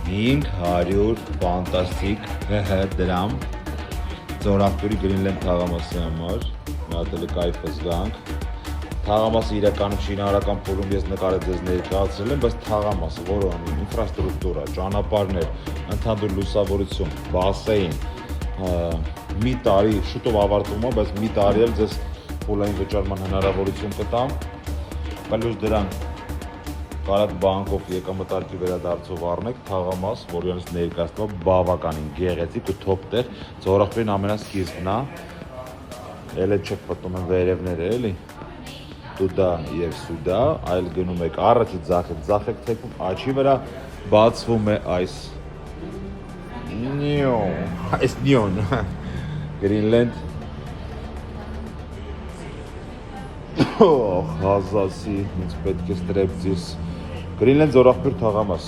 500 ֆանտաստիկ դրամ Ձորախտուրի Greenland թաղամասի համար, նատել կայֆը զգանք, թաղամասը իրականում շինարարական փուլում ես նկարել ձեզ ներկայացրել եմ, բայց թաղամասը, որը ունի ինֆրաստրուկտուրա, ճանապարհներ, ընդհանուր լուսավորություն, բասեին, մի տարի շուտով ավարտվում է, բայց մի տարի էլ ձեզ փուլային վճարման հնարավորություն կտամ, պլյուս դրան կարատ բանկով եկամտարկի վերադարձով առնեք թաղամաս, որ իրենից ներկայացնում է բավականին գեղեցիկ ու թոփ տեղ, Ձորախտուրին ամենասկիզբն է, էլ չեք պատում են վերևները, էլի, տուդա եւ սուդա, այլ գնում եք առաջի ձախեք թեքում, աչի վրա բացվում է այս նյոն Greenland հազասի ինձ պետք է ստրեպզիս Greenland Ձորախտուր թաղամաս